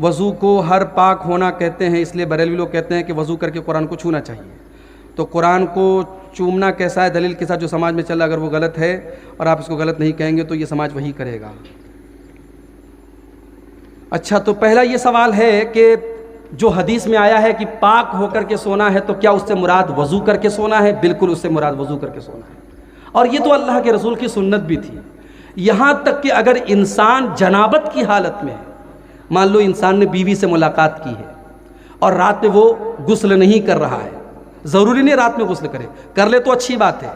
وضو کو ہر پاک ہونا کہتے ہیں، اس لیے بریلوی لوگ کہتے ہیں کہ وضو کر کے قرآن کو چھونا چاہیے۔ تو قرآن کو چومنا کیسا ہے؟ دلیل کے ساتھ جو سماج میں چل رہا، اگر وہ غلط ہے اور آپ اس کو غلط نہیں کہیں گے تو یہ سماج وہی کرے گا۔ اچھا، تو پہلا یہ سوال ہے کہ جو حدیث میں آیا ہے کہ پاک ہو کر کے سونا ہے، تو کیا اس سے مراد وضو کر کے سونا ہے؟ بالکل اس سے مراد وضو کر کے سونا ہے، اور یہ تو اللہ کے رسول کی سنت بھی تھی۔ یہاں تک کہ اگر انسان جنابت کی حالت میں ہے، مان لو انسان نے بیوی سے ملاقات کی ہے اور رات میں وہ غسل نہیں کر رہا ہے، ضروری نہیں رات میں غسل کرے، کر لے تو اچھی بات ہے،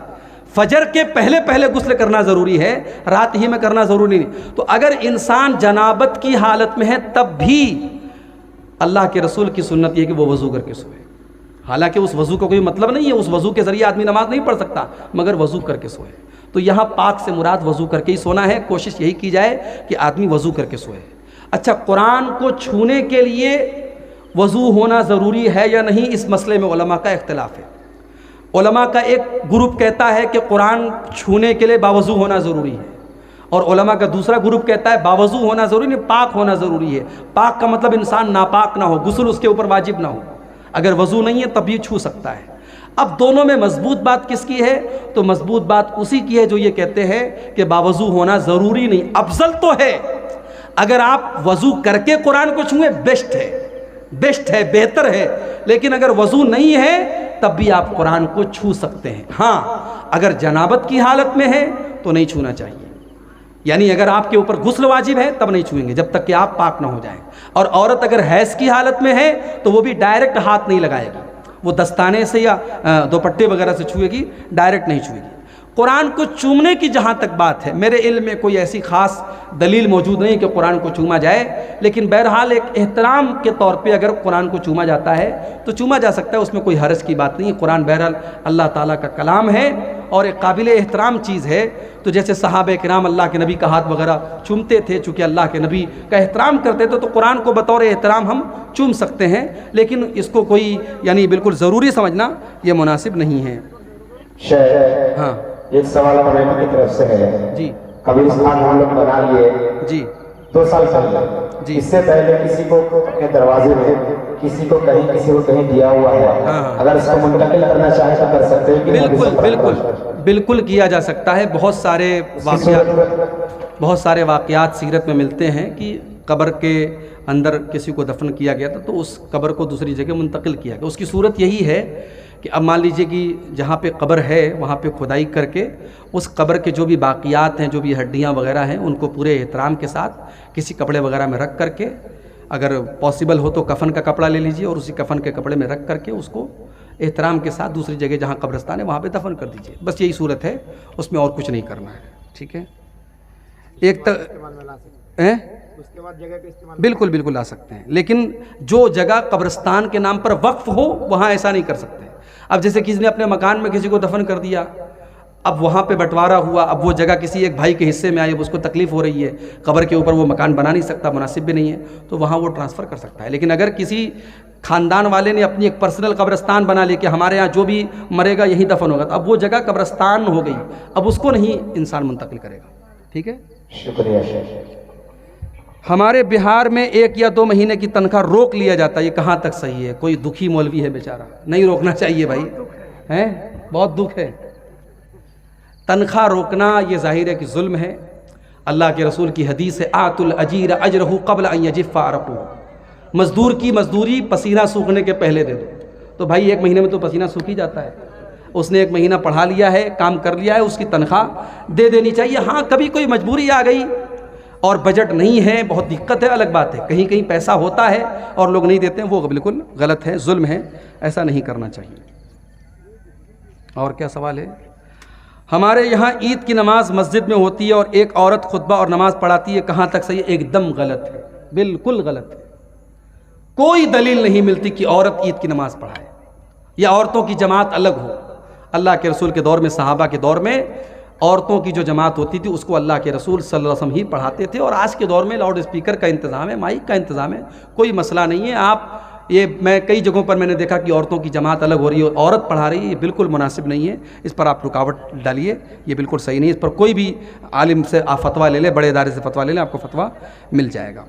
فجر کے پہلے غسل کرنا ضروری ہے، رات ہی میں کرنا ضروری نہیں۔ تو اگر انسان جنابت کی حالت میں ہے تب بھی اللہ کے رسول کی سنت یہ ہے کہ وہ وضو کر کے سوئے۔ حالانکہ اس وضو کا کوئی مطلب نہیں ہے، اس وضو کے ذریعے آدمی نماز نہیں پڑھ سکتا، مگر وضو کر کے سوئے۔ تو یہاں پاک سے مراد وضو کر کے ہی سونا ہے، کوشش یہی کی جائے کہ آدمی وضو کر کے سوئے۔ اچھا، قرآن کو چھونے کے لیے وضو ہونا ضروری ہے یا نہیں، اس مسئلے میں علماء کا اختلاف ہے۔ علماء کا ایک گروپ کہتا ہے کہ قرآن چھونے کے لیے باوضو ہونا ضروری ہے، اور علماء کا دوسرا گروپ کہتا ہے باوضو ہونا ضروری نہیں، پاک ہونا ضروری ہے۔ پاک کا مطلب انسان ناپاک نہ ہو، غسل اس کے اوپر واجب نہ ہو، اگر وضو نہیں ہے تب یہ چھو سکتا ہے۔ اب دونوں میں مضبوط بات کس کی ہے؟ تو مضبوط بات اسی کی ہے جو یہ کہتے ہیں کہ باوضو ہونا ضروری نہیں، افضل تو ہے اگر آپ وضو کر کے قرآن کو چھوئیں، بیسٹ ہے، بہتر ہے، لیکن اگر وضو نہیں ہے تب بھی آپ قرآن کو چھو سکتے ہیں۔ ہاں اگر جنابت کی حالت میں ہے تو نہیں چھونا چاہیے، یعنی اگر آپ کے اوپر غسل واجب ہے تب نہیں چھوئیں گے جب تک کہ آپ پاک نہ ہو جائیں، اور عورت اگر حیض کی حالت میں ہے تو وہ بھی ڈائریکٹ ہاتھ نہیں لگائے گی، وہ دستانے سے یا دوپٹے وغیرہ سے چھوئے گی، ڈائریکٹ نہیں چھوئے گی۔ قرآن کو چومنے کی جہاں تک بات ہے، میرے علم میں کوئی ایسی خاص دلیل موجود نہیں کہ قرآن کو چوما جائے، لیکن بہرحال ایک احترام کے طور پہ اگر قرآن کو چوما جاتا ہے تو چوما جا سکتا ہے، اس میں کوئی حرج کی بات نہیں۔ قرآن بہرحال اللہ تعالیٰ کا کلام ہے اور ایک قابل احترام چیز ہے، تو جیسے صحابہ کرام اللہ کے نبی کا ہاتھ وغیرہ چومتے تھے، چونکہ اللہ کے نبی کا احترام کرتے تھے، تو قرآن کو بطور احترام ہم چوم سکتے ہیں، لیکن اس کو کوئی یعنی بالکل ضروری سمجھنا یہ مناسب نہیں ہے۔ ہاں ایک سوال قبیلہ کی طرف سے ہے جی، قبرستان ہم لوگ بنا لیے جی 2 سال پہلے، جی، اس سے پہلے کسی کو اپنے دروازے میں کسی کو کہیں دیا ہوا ہے، اگر اس کو منتقل کرنا چاہے تو کر سکتے ہیں کہ بالکل کیا جا سکتا ہے۔ بہت سارے واقعات سیرت میں ملتے ہیں کہ قبر کے اندر کسی کو دفن کیا گیا تھا تو اس قبر کو دوسری جگہ منتقل کیا گیا۔ اس کی صورت یہی ہے کہ اب مان لیجئے کہ جہاں پہ قبر ہے وہاں پہ کھدائی کر کے اس قبر کے جو بھی باقیات ہیں، جو بھی ہڈیاں وغیرہ ہیں، ان کو پورے احترام کے ساتھ کسی کپڑے وغیرہ میں رکھ کر کے، اگر پاسبل ہو تو کفن کا کپڑا لے لیجئے اور اسی کفن کے کپڑے میں رکھ کر کے اس کو احترام کے ساتھ دوسری جگہ جہاں قبرستان ہے وہاں پہ دفن کر دیجئے، بس یہی صورت ہے، اس میں اور کچھ نہیں کرنا ہے، ٹھیک ہے۔ بالکل لا سکتے ہیں، لیکن جو جگہ قبرستان کے نام پر وقف ہو وہاں ایسا نہیں کر سکتے۔ اب جیسے کسی نے اپنے مکان میں کسی کو دفن کر دیا، اب وہاں پہ بٹوارا ہوا، اب وہ جگہ کسی ایک بھائی کے حصے میں آئی، اب اس کو تکلیف ہو رہی ہے، قبر کے اوپر وہ مکان بنا نہیں سکتا، مناسب بھی نہیں ہے، تو وہاں وہ ٹرانسفر کر سکتا ہے۔ لیکن اگر کسی خاندان والے نے اپنی ایک پرسنل قبرستان بنا لی کہ ہمارے ہاں جو بھی مرے گا یہیں دفن ہوگا، تو اب وہ جگہ قبرستان ہو گئی، اب اس کو نہیں انسان منتقل کرے گا، ٹھیک ہے۔ شکریہ شیخ۔ ہمارے بہار میں 1 یا 2 مہینے کی تنخواہ روک لیا جاتا ہے، یہ کہاں تک صحیح ہے؟ کوئی دکھی مولوی ہے بیچارہ، نہیں روکنا چاہیے بھائی، ہیں بہت دکھ ہے۔ تنخواہ روکنا یہ ظاہر ہے کہ ظلم ہے۔ اللہ کے رسول کی حدیث ہے آت الاجیر اجرہ قبل ان یجف عرقہ، مزدور کی مزدوری پسینہ سوکھنے کے پہلے دے دو۔ تو بھائی 1 مہینے میں تو پسینہ سوکھ ہی جاتا ہے، اس نے 1 مہینہ پڑھا لیا ہے، کام کر لیا ہے، اس کی تنخواہ دے دینی چاہیے۔ ہاں کبھی کوئی مجبوری آ گئی اور بجٹ نہیں ہے، بہت دقت ہے، الگ بات ہے، کہیں پیسہ ہوتا ہے اور لوگ نہیں دیتے ہیں، وہ بالکل غلط ہے، ظلم ہے، ایسا نہیں کرنا چاہیے۔ اور کیا سوال ہے؟ ہمارے یہاں عید کی نماز مسجد میں ہوتی ہے اور ایک عورت خطبہ اور نماز پڑھاتی ہے، کہاں تک صحیح ہے؟ ایک دم غلط ہے، بالکل غلط ہے۔ کوئی دلیل نہیں ملتی کہ عورت عید کی نماز پڑھائے یا عورتوں کی جماعت الگ ہو۔ اللہ کے رسول کے دور میں، صحابہ کے دور میں عورتوں کی جو جماعت ہوتی تھی اس کو اللہ کے رسول صلی اللہ علیہ وسلم ہی پڑھاتے تھے، اور آج کے دور میں لاؤڈ اسپیکر کا انتظام ہے، مائک کا انتظام ہے، کوئی مسئلہ نہیں ہے۔ آپ یہ میں کئی جگہوں پر میں نے دیکھا کہ عورتوں کی جماعت الگ ہو رہی ہے اور عورت پڑھا رہی ہے، یہ بالکل مناسب نہیں ہے، اس پر آپ رکاوٹ ڈالیے، یہ بالکل صحیح نہیں ہے۔ اس پر کوئی بھی عالم سے آپ فتویٰ لے لیں، بڑے ادارے سے فتویٰ لے لیں، آپ کو فتویٰ مل جائے گا۔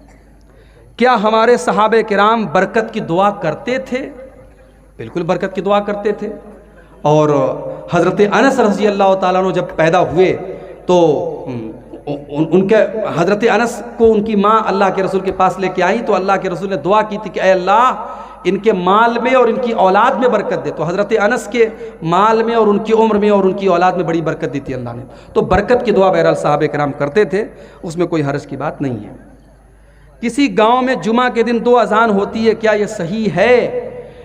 کیا ہمارے صحابہ کرام برکت کی دعا کرتے تھے؟ بالکل برکت کی دعا کرتے تھے، اور حضرت انس رضی اللہ تعالیٰ عنہ جب پیدا ہوئے تو ان کے حضرت انس کو ان کی ماں اللہ کے رسول کے پاس لے کے آئیں، تو اللہ کے رسول نے دعا کی تھی کہ اے اللہ ان کے مال میں اور ان کی اولاد میں برکت دے۔ تو حضرت انس کے مال میں اور ان کی عمر میں اور ان کی اولاد میں بڑی برکت دی تھی اللہ نے، تو برکت کی دعا بہرحال صحابہ کرام کرتے تھے، اس میں کوئی حرج کی بات نہیں ہے۔ کسی گاؤں میں جمعہ کے دن 2 اذان ہوتی ہے، کیا یہ صحیح ہے؟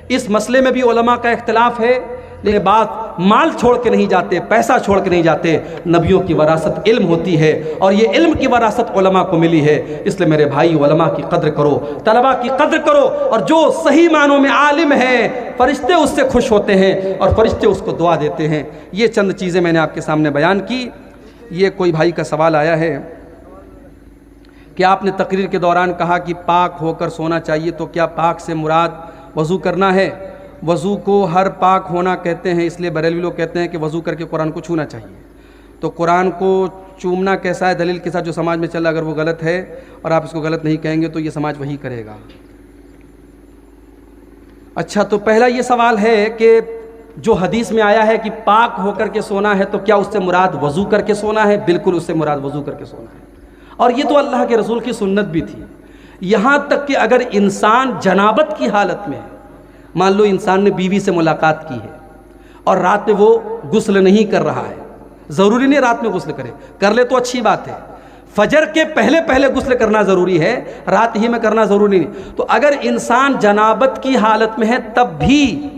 اس مسئلے میں بھی علماء کا اختلاف ہے، لیکن بات مال چھوڑ کے نہیں جاتے، پیسہ چھوڑ کے نہیں جاتے، نبیوں کی وراثت علم ہوتی ہے اور یہ علم کی وراثت علماء کو ملی ہے، اس لیے میرے بھائی علماء کی قدر کرو، طلباء کی قدر کرو، اور جو صحیح معنوں میں عالم ہے فرشتے اس سے خوش ہوتے ہیں اور فرشتے اس کو دعا دیتے ہیں۔ یہ چند چیزیں میں نے آپ کے سامنے بیان کی۔ یہ کوئی بھائی کا سوال آیا ہے کہ آپ نے تقریر کے دوران کہا کہ پاک ہو کر سونا چاہیے، تو کیا پاک سے مراد وضو کرنا ہے؟ وضو کو ہر پاک ہونا کہتے ہیں، اس لیے بریلوی لوگ کہتے ہیں کہ وضو کر کے قرآن کو چھونا چاہیے۔ تو قرآن کو چومنا کیسا ہے؟ دلیل کے ساتھ جو سماج میں چل رہا، اگر وہ غلط ہے اور آپ اس کو غلط نہیں کہیں گے تو یہ سماج وہی کرے گا۔ اچھا، تو پہلا یہ سوال ہے کہ جو حدیث میں آیا ہے کہ پاک ہو کر کے سونا ہے، تو کیا اس سے مراد وضو کر کے سونا ہے؟ بالکل اس سے مراد وضو کر کے سونا ہے، اور یہ تو اللہ کے رسول کی سنت بھی تھی۔ یہاں تک کہ اگر انسان جنابت کی حالت میں ہے، مان لو انسان نے بیوی سے ملاقات کی ہے اور رات میں وہ غسل نہیں کر رہا ہے، ضروری نہیں رات میں غسل کرے، کر لے تو اچھی بات ہے، فجر کے پہلے پہلے غسل کرنا ضروری ہے، رات ہی میں کرنا ضروری نہیں۔ تو اگر انسان جنابت کی حالت میں ہے تب بھی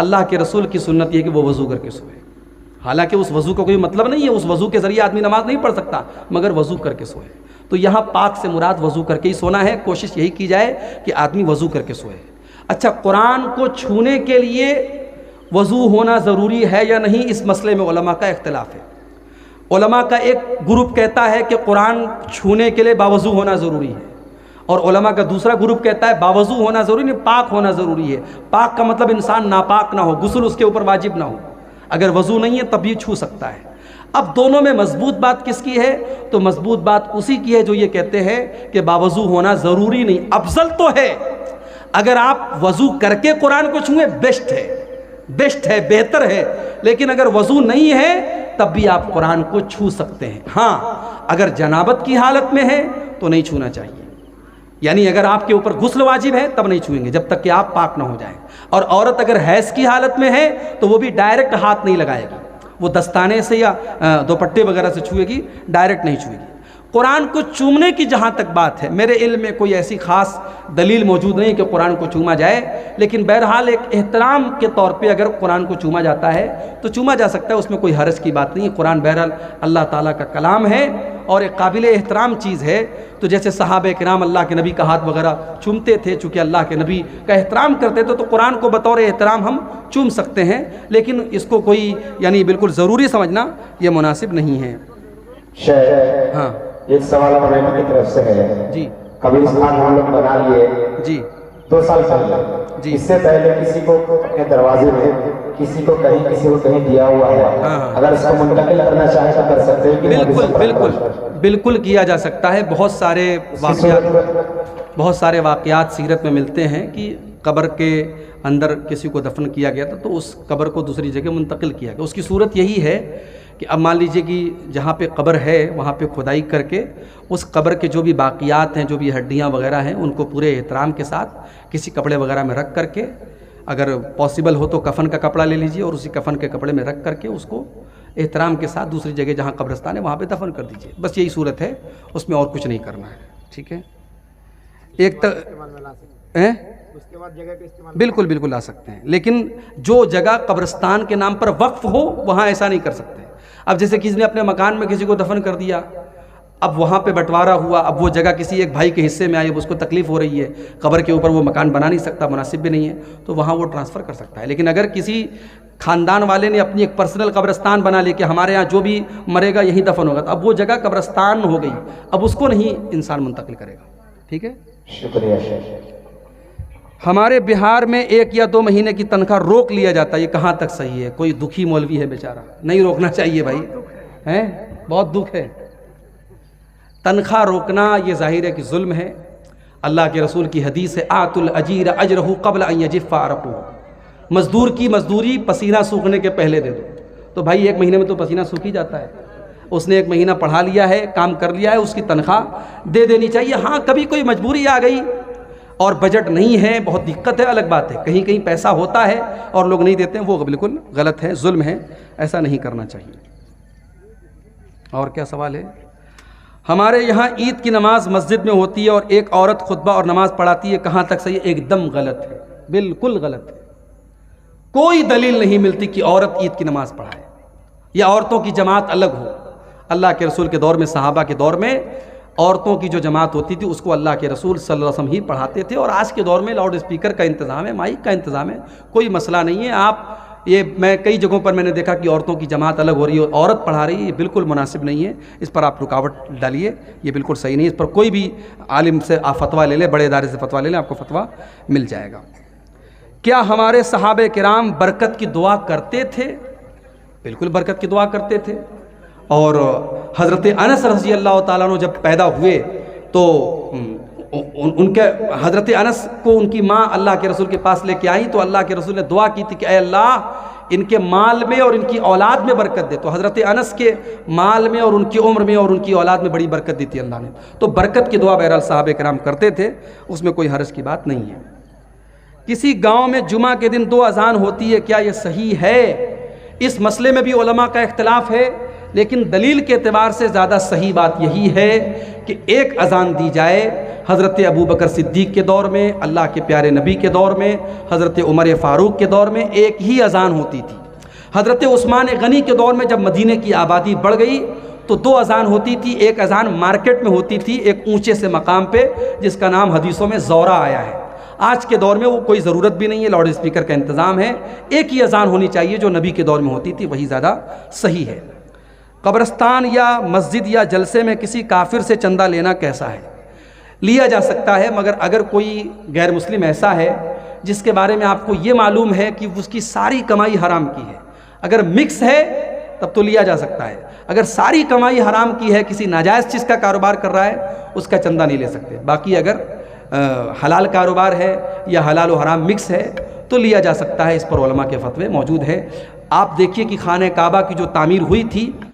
اللہ کے رسول کی سنت یہ ہے کہ وہ وضو کر کے سوئے۔ حالانکہ اس وضو کا کوئی مطلب نہیں ہے، اس وضو کے ذریعے آدمی نماز نہیں پڑھ سکتا، مگر وضو کر کے سوئے۔ تو یہاں پاک سے مراد وضو کر کے ہی سونا ہے، کوشش یہی کی جائے کہ آدمی وضو کر کے سوئے۔ اچھا، قرآن کو چھونے کے لیے وضو ہونا ضروری ہے یا نہیں، اس مسئلے میں علماء کا اختلاف ہے۔ علماء کا ایک گروپ کہتا ہے کہ قرآن چھونے کے لیے باوضو ہونا ضروری ہے، اور علماء کا دوسرا گروپ کہتا ہے باوضو ہونا ضروری نہیں، پاک ہونا ضروری ہے۔ پاک کا مطلب انسان ناپاک نہ ہو، غسل اس کے اوپر واجب نہ ہو، اگر وضو نہیں ہے تب بھی چھو سکتا ہے۔ اب دونوں میں مضبوط بات کس کی ہے؟ تو مضبوط بات اسی کی ہے جو یہ کہتے ہیں کہ باوضو ہونا ضروری نہیں، افضل تو ہے اگر آپ وضو کر کے قرآن کو چھوئیں، بیسٹ ہے، بہتر ہے، لیکن اگر وضو نہیں ہے تب بھی آپ قرآن کو چھو سکتے ہیں۔ ہاں، اگر جنابت کی حالت میں ہے تو نہیں چھونا چاہیے، یعنی اگر آپ کے اوپر غسل واجب ہے تب نہیں چھوئیں گے جب تک کہ آپ پاک نہ ہو جائیں۔ اور عورت اگر حیض کی حالت میں ہے تو وہ بھی ڈائریکٹ ہاتھ نہیں لگائے گی، وہ دستانے سے یا دوپٹے وغیرہ سے چھوئے گی، ڈائریکٹ نہیں چھوئے گی۔ قرآن کو چومنے کی جہاں تک بات ہے، میرے علم میں کوئی ایسی خاص دلیل موجود نہیں کہ قرآن کو چوما جائے، لیکن بہرحال ایک احترام کے طور پہ اگر قرآن کو چوما جاتا ہے تو چوما جا سکتا ہے، اس میں کوئی حرج کی بات نہیں۔ قرآن بہرحال اللہ تعالیٰ کا کلام ہے اور ایک قابل احترام چیز ہے، تو جیسے صحابہ کرام اللہ کے نبی کا ہاتھ وغیرہ چومتے تھے، چونکہ اللہ کے نبی کا احترام کرتے تھے، تو قرآن کو بطور احترام ہم چوم سکتے ہیں، لیکن اس کو کوئی یعنی بالکل ضروری سمجھنا یہ مناسب نہیں ہے۔ ہاں ایک سوال مولانا کی طرف سے ہے جی، قبرستان ہم لوگ بنا لیے جی 2 سال پہلے، جی، اس سے پہلے کسی کو اپنے دروازے میں کسی کو کہیں دیا ہوا ہے، اگر اس کو منتقل کرنا چاہے تو کر سکتے ہیں کہ بالکل کیا جا سکتا ہے۔ بہت سارے واقعات سیرت میں ملتے ہیں کہ قبر کے اندر کسی کو دفن کیا گیا تھا تو اس قبر کو دوسری جگہ منتقل کیا گیا۔ اس کی صورت یہی ہے کہ اب مان لیجئے کہ جہاں پہ قبر ہے وہاں پہ کھدائی کر کے اس قبر کے جو بھی باقیات ہیں، جو بھی ہڈیاں وغیرہ ہیں، ان کو پورے احترام کے ساتھ کسی کپڑے وغیرہ میں رکھ کر کے، اگر پاسبل ہو تو کفن کا کپڑا لے لیجئے اور اسی کفن کے کپڑے میں رکھ کر کے اس کو احترام کے ساتھ دوسری جگہ جہاں قبرستان ہے وہاں پہ دفن کر دیجئے، بس یہی صورت ہے، اس میں اور کچھ نہیں کرنا ہے، ٹھیک ہے۔ بالکل لا سکتے ہیں، لیکن جو جگہ قبرستان کے نام پر وقف ہو وہاں ایسا نہیں کر سکتے۔ اب جیسے کسی نے اپنے مکان میں کسی کو دفن کر دیا، اب وہاں پہ بٹوارا ہوا، اب وہ جگہ کسی ایک بھائی کے حصے میں آئی، اب اس کو تکلیف ہو رہی ہے، قبر کے اوپر وہ مکان بنا نہیں سکتا، مناسب بھی نہیں ہے، تو وہاں وہ ٹرانسفر کر سکتا ہے۔ لیکن اگر کسی خاندان والے نے اپنی ایک پرسنل قبرستان بنا لی کہ ہمارے ہاں جو بھی مرے گا یہیں دفن ہوگا، تو اب وہ جگہ قبرستان ہو گئی، اب اس کو نہیں انسان منتقل کرے گا، ٹھیک ہے۔ شکریہ۔ ہمارے بہار میں 1 یا 2 مہینے کی تنخواہ روک لیا جاتا ہے، یہ کہاں تک صحیح ہے؟ کوئی دکھی مولوی ہے بیچارہ، نہیں روکنا چاہیے بھائی، ہیں بہت دکھ ہے۔ تنخواہ روکنا یہ ظاہر ہے کہ ظلم ہے۔ اللہ کے رسول کی حدیث ہے آت الاجیر اجرہ قبل ان یجف عرقہ، مزدور کی مزدوری پسینہ سوکھنے کے پہلے دے دو۔ تو بھائی 1 مہینے میں تو پسینہ سوکھ ہی جاتا ہے، اس نے 1 مہینہ پڑھا لیا ہے، کام کر لیا ہے، اس کی تنخواہ دے دینی چاہیے۔ ہاں کبھی کوئی مجبوری آ گئی اور بجٹ نہیں ہے، بہت دقت ہے، الگ بات ہے، کہیں پیسہ ہوتا ہے اور لوگ نہیں دیتے ہیں، وہ بالکل غلط ہے، ظلم ہے، ایسا نہیں کرنا چاہیے۔ اور کیا سوال ہے؟ ہمارے یہاں عید کی نماز مسجد میں ہوتی ہے اور ایک عورت خطبہ اور نماز پڑھاتی ہے، کہاں تک صحیح ہے؟ ایک دم غلط ہے، بالکل غلط ہے۔ کوئی دلیل نہیں ملتی کہ عورت عید کی نماز پڑھائے یا عورتوں کی جماعت الگ ہو۔ اللہ کے رسول کے دور میں، صحابہ کے دور میں عورتوں کی جو جماعت ہوتی تھی اس کو اللہ کے رسول صلی اللہ علیہ وسلم ہی پڑھاتے تھے، اور آج کے دور میں لاؤڈ اسپیکر کا انتظام ہے، مائک کا انتظام ہے، کوئی مسئلہ نہیں ہے۔ آپ یہ میں کئی جگہوں پر میں نے دیکھا کہ عورتوں کی جماعت الگ ہو رہی ہے، عورت پڑھا رہی ہے، یہ بالکل مناسب نہیں ہے، اس پر آپ رکاوٹ ڈالیے، یہ بالکل صحیح نہیں ہے۔ اس پر کوئی بھی عالم سے آپ فتویٰ لے لیں، بڑے ادارے سے فتویٰ لے لیں، آپ کو فتویٰ مل جائے گا۔ کیا ہمارے صحابہ کرام برکت کی دعا کرتے تھے؟ بالکل برکت کی دعا کرتے تھے. اور حضرت انس رضی اللہ تعالیٰ عنہ جب پیدا ہوئے تو ان کے حضرت انس کو ان کی ماں اللہ کے رسول کے پاس لے کے آئیں تو اللہ کے رسول نے دعا کی تھی کہ اے اللہ ان کے مال میں اور ان کی اولاد میں برکت دے. تو حضرت انس کے مال میں اور ان کی عمر میں اور ان کی اولاد میں بڑی برکت دی تھی اللہ نے. تو برکت کی دعا بہرحال صحابہ کرام کرتے تھے، اس میں کوئی حرج کی بات نہیں ہے. کسی گاؤں میں جمعہ کے دن 2 اذان ہوتی ہے، کیا یہ صحیح ہے؟ اس مسئلے میں بھی علماء کا اختلاف ہے، لیکن دلیل کے اعتبار سے زیادہ صحیح بات یہی ہے کہ ایک اذان دی جائے. حضرت ابوبکر صدیق کے دور میں، اللہ کے پیارے نبی کے دور میں، حضرت عمر فاروق کے دور میں ایک ہی اذان ہوتی تھی. حضرت عثمان غنی کے دور میں جب مدینے کی آبادی بڑھ گئی تو 2 اذان ہوتی تھی. ایک اذان مارکیٹ میں ہوتی تھی ایک اونچے سے مقام پہ جس کا نام حدیثوں میں زورہ آیا ہے. آج کے دور میں وہ کوئی ضرورت بھی نہیں ہے، لاؤڈ اسپیکر کا انتظام ہے. ایک ہی اذان ہونی چاہیے جو نبی کے دور میں ہوتی تھی، وہی زیادہ صحیح ہے. قبرستان یا مسجد یا جلسے میں کسی کافر سے چندہ لینا کیسا ہے؟ لیا جا سکتا ہے، مگر اگر کوئی غیر مسلم ایسا ہے جس کے بارے میں آپ کو یہ معلوم ہے کہ اس کی ساری کمائی حرام کی ہے، اگر مکس ہے تب تو لیا جا سکتا ہے. اگر ساری کمائی حرام کی ہے، کسی ناجائز چیز کا کاروبار کر رہا ہے، اس کا چندہ نہیں لے سکتے. باقی اگر حلال کاروبار ہے یا حلال و حرام مکس ہے تو لیا جا سکتا ہے. اس پر علماء کے فتوے موجود ہیں. آپ دیکھیے کہ خانہ کعبہ کی جو تعمیر ہوئی تھی